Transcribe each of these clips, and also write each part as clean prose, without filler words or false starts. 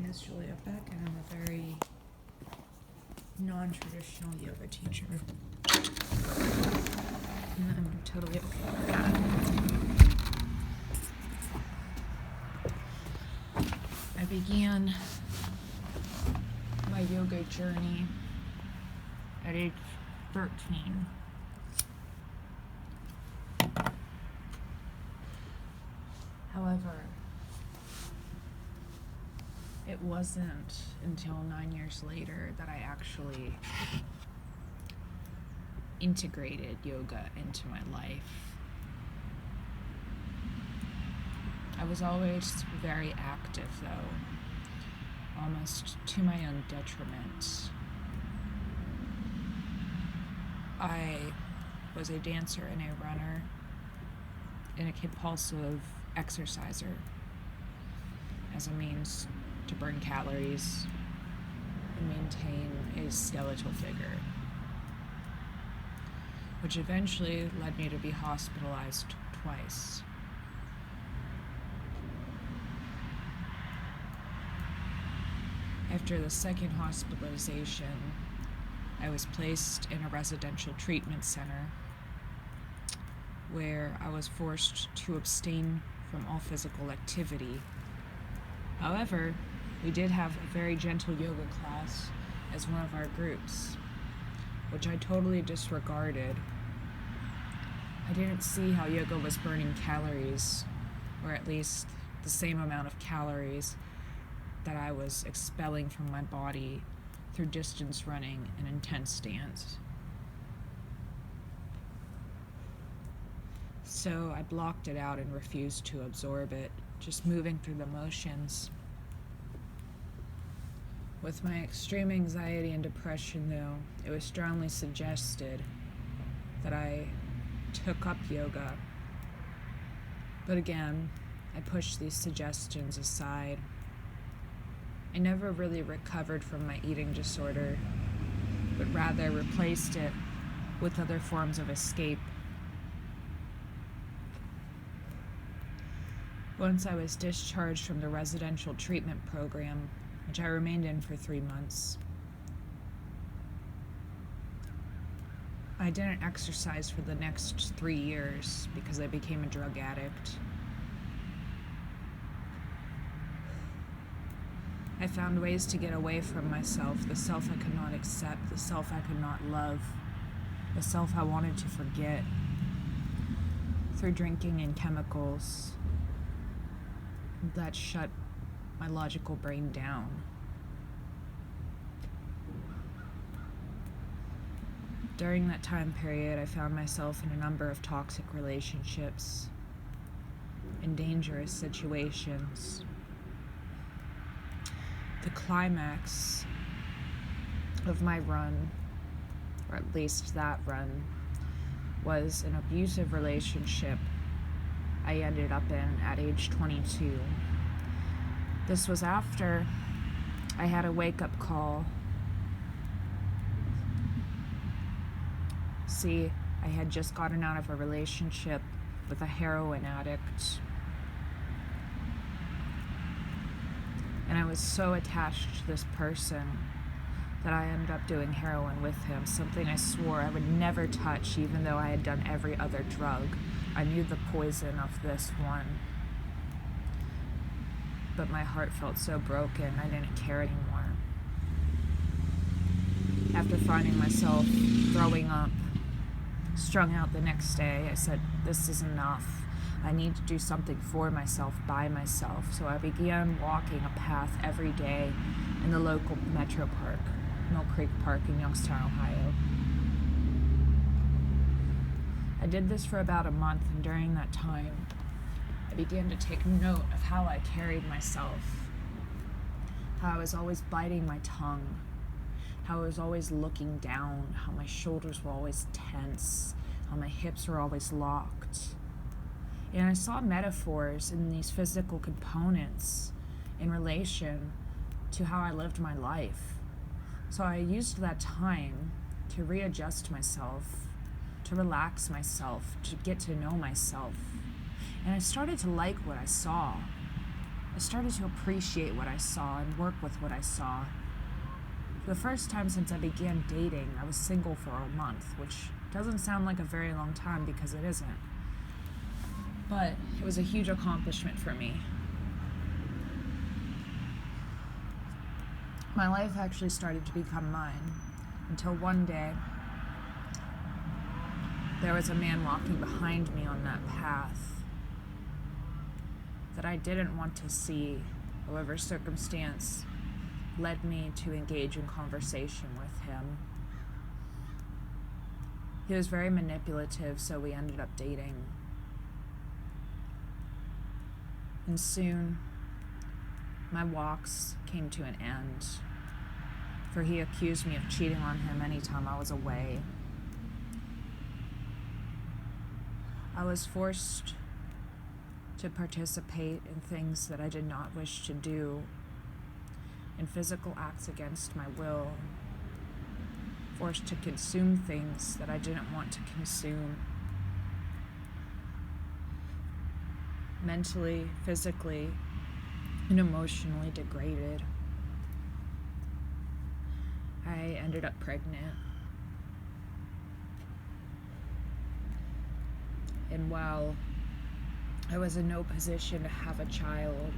is Julia Beck, and I'm a very non-traditional yoga teacher. And I'm totally okay with that. I began my yoga journey at age 13. However, it wasn't until 9 years later that I actually integrated yoga into my life. I was always very active, though, almost to my own detriment. I was a dancer and a runner and a compulsive exerciser as a means to burn calories and maintain a skeletal figure, which eventually led me to be hospitalized twice. After the second hospitalization, I was placed in a residential treatment center where I was forced to abstain from all physical activity. However, we did have a very gentle yoga class as one of our groups, which I totally disregarded. I didn't see how yoga was burning calories, or at least the same amount of calories that I was expelling from my body through distance running and intense dance. So I blocked it out and refused to absorb it, just moving through the motions. With my extreme anxiety and depression, though, it was strongly suggested that I took up yoga. But again, I pushed these suggestions aside. I never really recovered from my eating disorder, but rather replaced it with other forms of escape. Once I was discharged from the residential treatment program, which I remained in for 3 months, I didn't exercise for the next 3 years because I became a drug addict. I found ways to get away from myself, the self I could not accept, the self I could not love, the self I wanted to forget, through drinking and chemicals that shut my logical brain down. During that time period, I found myself in a number of toxic relationships, in dangerous situations. The climax of my run, or at least that run, was an abusive relationship I ended up in at age 22. This was after I had a wake-up call. See, I had just gotten out of a relationship with a heroin addict, and I was so attached to this person that I ended up doing heroin with him, something I swore I would never touch, even though I had done every other drug. I knew the poison of this one, but my heart felt so broken, I didn't care anymore. After finding myself throwing up, strung out the next day, I said, this is enough. I need to do something for myself, by myself. So I began walking a path every day in the local metro park, Mill Creek Park in Youngstown, Ohio. I did this for about a month, and during that time, I began to take note of how I carried myself, how I was always biting my tongue, how I was always looking down, how my shoulders were always tense, how my hips were always locked. And I saw metaphors in these physical components in relation to how I lived my life. So I used that time to readjust myself, to relax myself, to get to know myself. And I started to like what I saw. I started to appreciate what I saw and work with what I saw. For the first time since I began dating, I was single for a month, which doesn't sound like a very long time because it isn't. But it was a huge accomplishment for me. My life actually started to become mine until one day there was a man walking behind me on that path that I didn't want to see. However, circumstance led me to engage in conversation with him. He was very manipulative, so we ended up dating. And soon, my walks came to an end, for he accused me of cheating on him anytime I was away. I was forced to participate in things that I did not wish to do, in physical acts against my will, forced to consume things that I didn't want to consume, mentally, physically, and emotionally degraded. I ended up pregnant. And while I was in no position to have a child,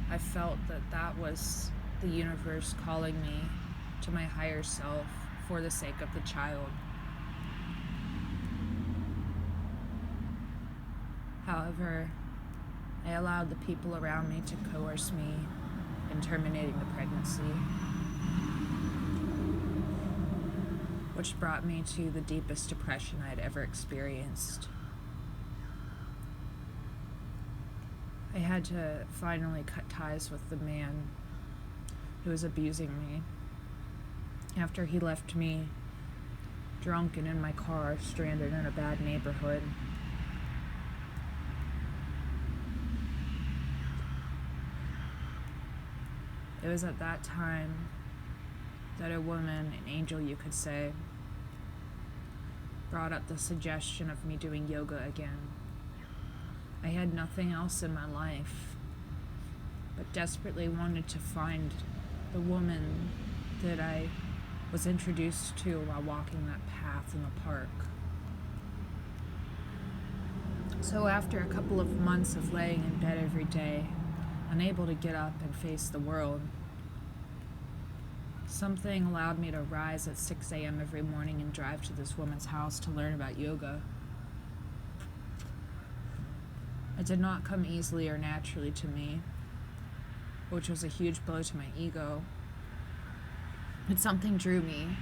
I felt that that was the universe calling me to my higher self for the sake of the child. However, I allowed the people around me to coerce me in terminating the pregnancy, which brought me to the deepest depression I had ever experienced. I had to finally cut ties with the man who was abusing me after he left me drunk and in my car, stranded in a bad neighborhood. It was at that time that a woman, an angel you could say, brought up the suggestion of me doing yoga again. I had nothing else in my life, but desperately wanted to find the woman that I was introduced to while walking that path in the park. So after a couple of months of laying in bed every day, unable to get up and face the world, something allowed me to rise at 6 a.m. every morning and drive to this woman's house to learn about yoga. It did not come easily or naturally to me, which was a huge blow to my ego. But something drew me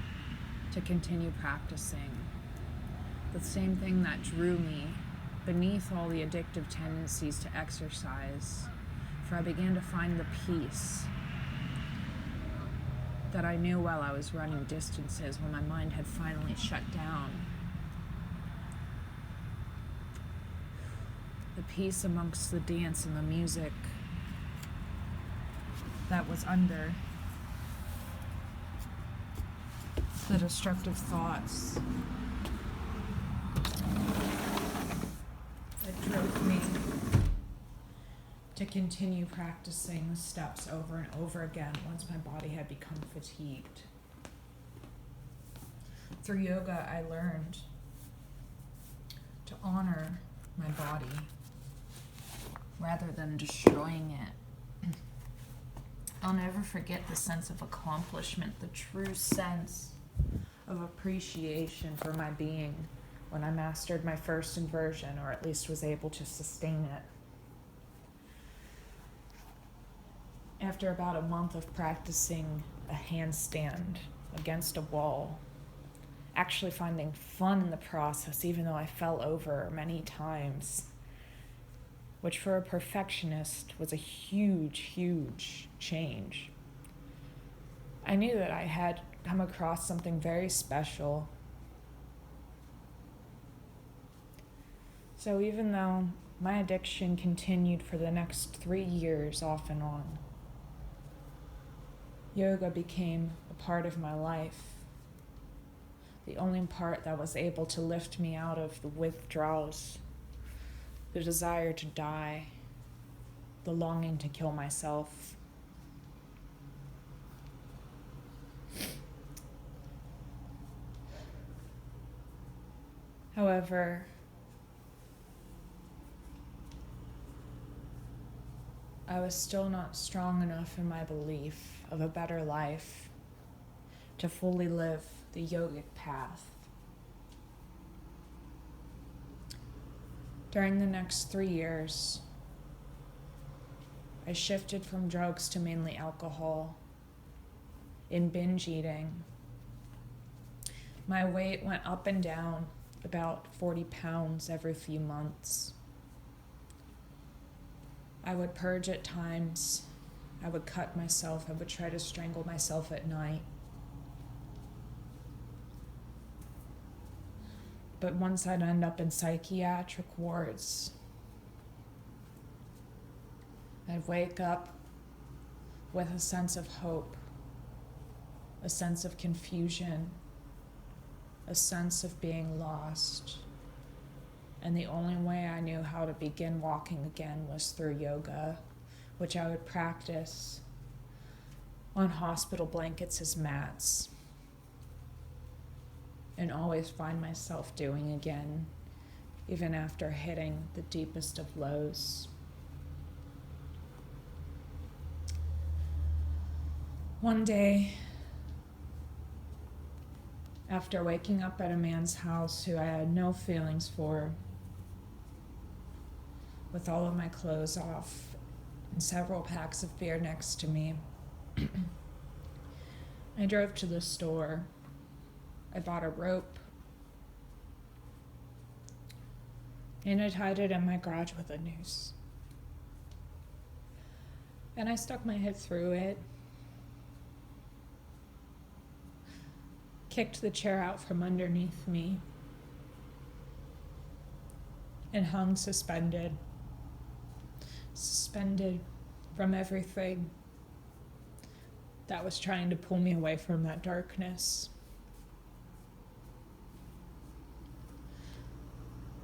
to continue practicing. The same thing that drew me beneath all the addictive tendencies to exercise, for I began to find the peace that I knew while I was running distances when my mind had finally shut down. The peace amongst the dance and the music that was under the destructive thoughts that drove me to continue practicing the steps over and over again once my body had become fatigued. Through yoga, I learned to honor my body rather than destroying it. I'll never forget the sense of accomplishment, the true sense of appreciation for my being when I mastered my first inversion, or at least was able to sustain it. After about a month of practicing a handstand against a wall, actually finding fun in the process, even though I fell over many times, which for a perfectionist was a huge, huge change. I knew that I had come across something very special. So even though my addiction continued for the next 3 years off and on, yoga became a part of my life. The only part that was able to lift me out of the withdrawals, the desire to die, the longing to kill myself. However, I was still not strong enough in my belief of a better life to fully live the yogic path. During the next 3 years, I shifted from drugs to mainly alcohol, in binge eating. My weight went up and down about 40 pounds every few months. I would purge at times. I would cut myself. I would try to strangle myself at night. But once I'd end up in psychiatric wards, I'd wake up with a sense of hope, a sense of confusion, a sense of being lost. And the only way I knew how to begin walking again was through yoga, which I would practice on hospital blankets as mats, and always find myself doing again, even after hitting the deepest of lows. One day, after waking up at a man's house who I had no feelings for, with all of my clothes off and several packs of beer next to me, I drove to the store. I bought a rope, and I tied it in my garage with a noose. And I stuck my head through it, kicked the chair out from underneath me, and hung suspended from everything that was trying to pull me away from that darkness.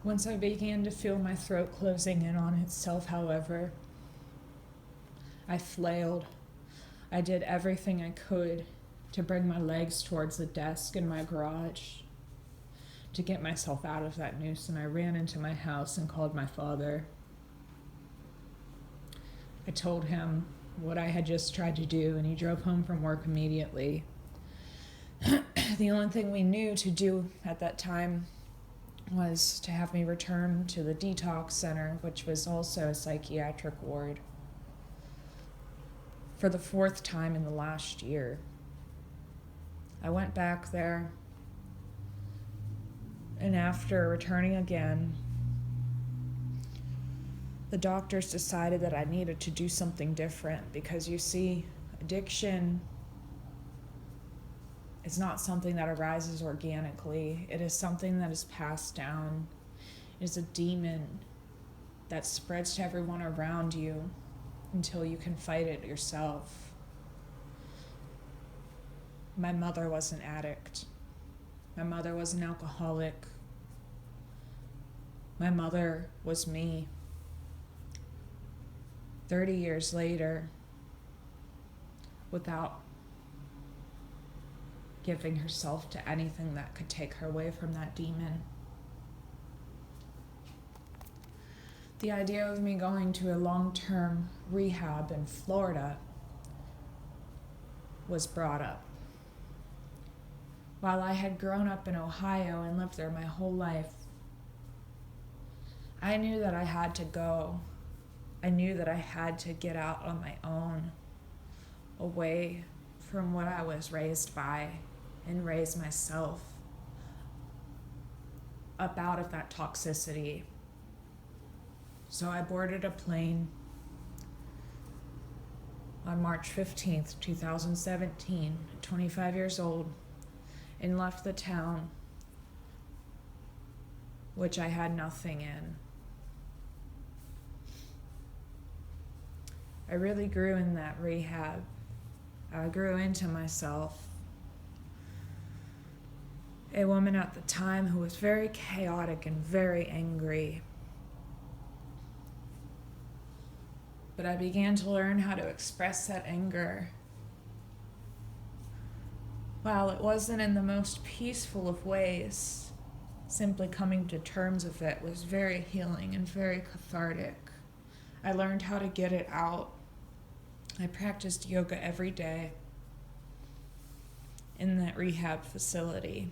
Once I began to feel my throat closing in on itself, however, I flailed. I did everything I could to bring my legs towards the desk in my garage to get myself out of that noose, and I ran into my house and called my father. I told him what I had just tried to do, and he drove home from work immediately. The only thing we knew to do at that time was to have me return to the detox center, which was also a psychiatric ward, for the 4th time in the last year. I went back there, and after returning again, the doctors decided that I needed to do something different, because you see, addiction is not something that arises organically. It is something that is passed down. It is a demon that spreads to everyone around you until you can fight it yourself. My mother was an addict. My mother was an alcoholic. My mother was me. 30 years later, without giving herself to anything that could take her away from that demon. The idea of me going to a long-term rehab in Florida was brought up. While I had grown up in Ohio and lived there my whole life, I knew that I had to go. I knew that I had to get out on my own, away from what I was raised by, and raise myself up out of that toxicity. So I boarded a plane on March 15th, 2017, 25 years old, and left the town which I had nothing in. I really grew in that rehab. I grew into myself. A woman at the time who was very chaotic and very angry. But I began to learn how to express that anger. While it wasn't in the most peaceful of ways, simply coming to terms with it was very healing and very cathartic. I learned how to get it out. I practiced yoga every day in that rehab facility.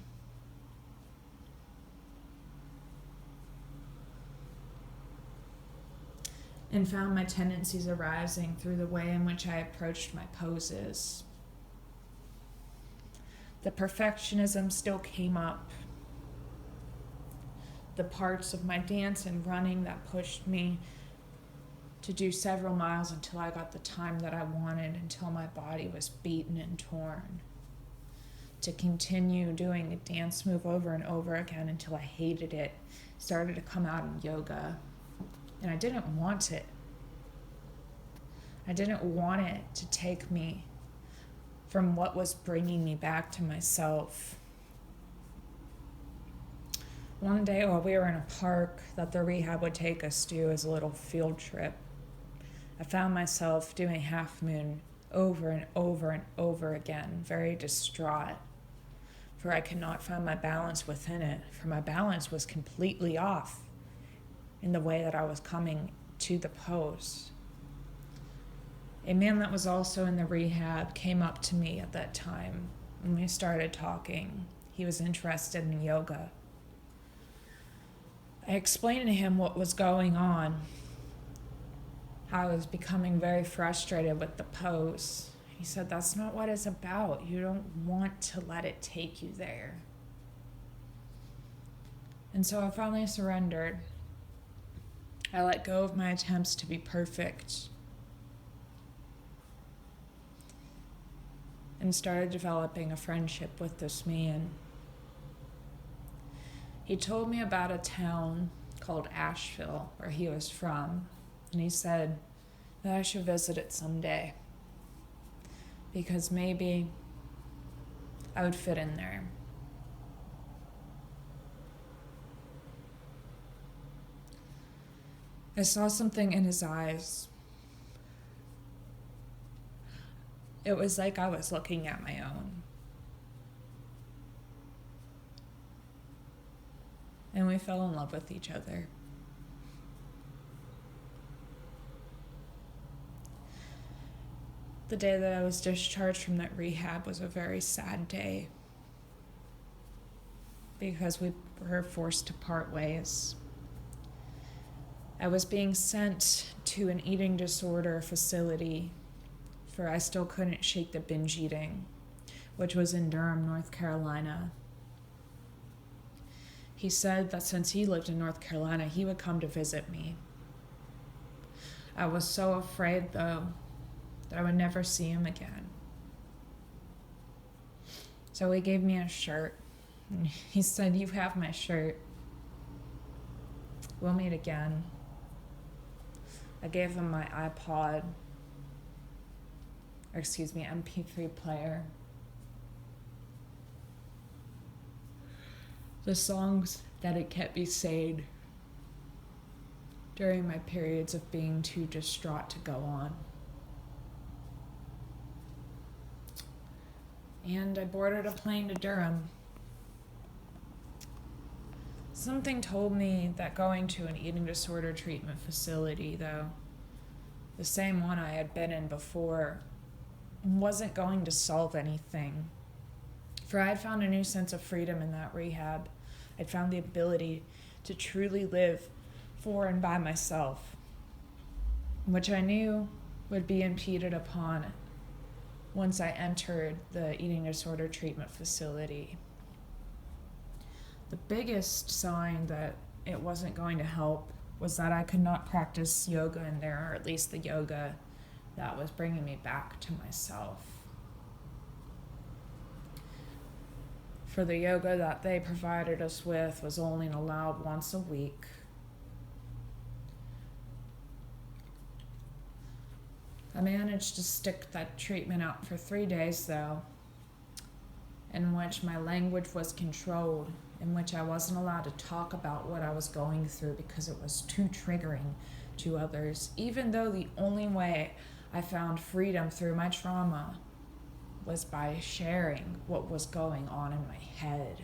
And found my tendencies arising through the way in which I approached my poses. The perfectionism still came up. The parts of my dance and running that pushed me to do several miles until I got the time that I wanted, until my body was beaten and torn. To continue doing a dance move over and over again until I hated it, started to come out in yoga. And I didn't want it. I didn't want it to take me from what was bringing me back to myself. One day while we were in a park that the rehab would take us to as a little field trip, I found myself doing Half Moon over and over and over again, very distraught, for I could not find my balance within it, for my balance was completely off in the way that I was coming to the pose. A man that was also in the rehab came up to me at that time, and we started talking. He was interested in yoga. I explained to him what was going on, how I was becoming very frustrated with the pose. He said, "That's not what it's about. You don't want to let it take you there." And so I finally surrendered. I let go of my attempts to be perfect and started developing a friendship with this man. He told me about a town called Asheville, where he was from, and he said that I should visit it someday because maybe I would fit in there. I saw something in his eyes. It was like I was looking at my own. And we fell in love with each other. The day that I was discharged from that rehab was a very sad day because we were forced to part ways. I was being sent to an eating disorder facility, for I still couldn't shake the binge eating, which was in Durham, North Carolina. He said that since he lived in North Carolina, he would come to visit me. I was so afraid, though, that I would never see him again. So he gave me a shirt. He said, "You have my shirt. We'll meet again." I gave him my MP3 player. The songs that it kept me sane during my periods of being too distraught to go on. And I boarded a plane to Durham. Something told me that going to an eating disorder treatment facility, though, the same one I had been in before, wasn't going to solve anything. For I had found a new sense of freedom in that rehab. I'd found the ability to truly live for and by myself, which I knew would be impeded upon once I entered the eating disorder treatment facility. The biggest sign that it wasn't going to help was that I could not practice yoga in there, or at least the yoga that was bringing me back to myself. For the yoga that they provided us with was only allowed once a week. I managed to stick that treatment out for 3 days, though, in which my language was controlled, in which I wasn't allowed to talk about what I was going through because it was too triggering to others, even though the only way I found freedom through my trauma was by sharing what was going on in my head,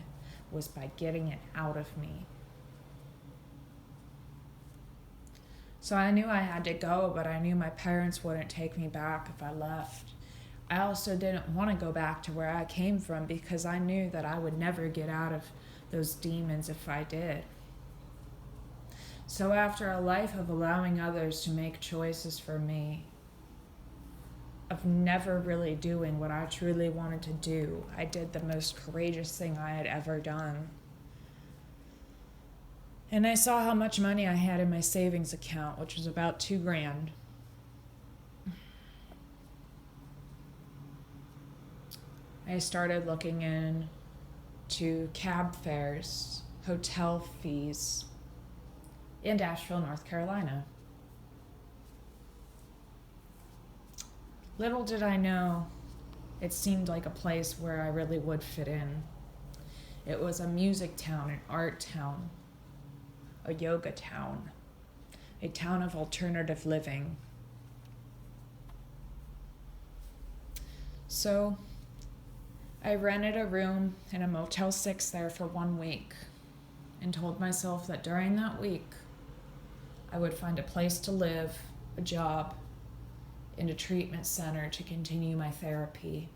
was by getting it out of me. So I knew I had to go, but I knew my parents wouldn't take me back if I left. I also didn't want to go back to where I came from because I knew that I would never get out of those demons if I did. So after a life of allowing others to make choices for me, of never really doing what I truly wanted to do, I did the most courageous thing I had ever done. And I saw how much money I had in my savings account, which was about $2,000. I started looking into cab fares, hotel fees in Asheville, North Carolina. Little did I know, it seemed like a place where I really would fit in. It was a music town, an art town, a yoga town, a town of alternative living. So I rented a room in a Motel 6 there for 1 week and told myself that during that week I would find a place to live, a job, and a treatment center to continue my therapy.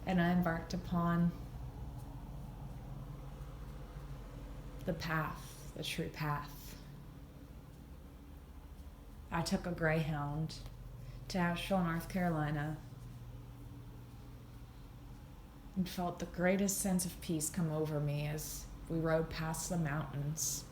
And I embarked upon the path, the true path. I took a Greyhound to Asheville, North Carolina, and felt the greatest sense of peace come over me as we rode past the mountains.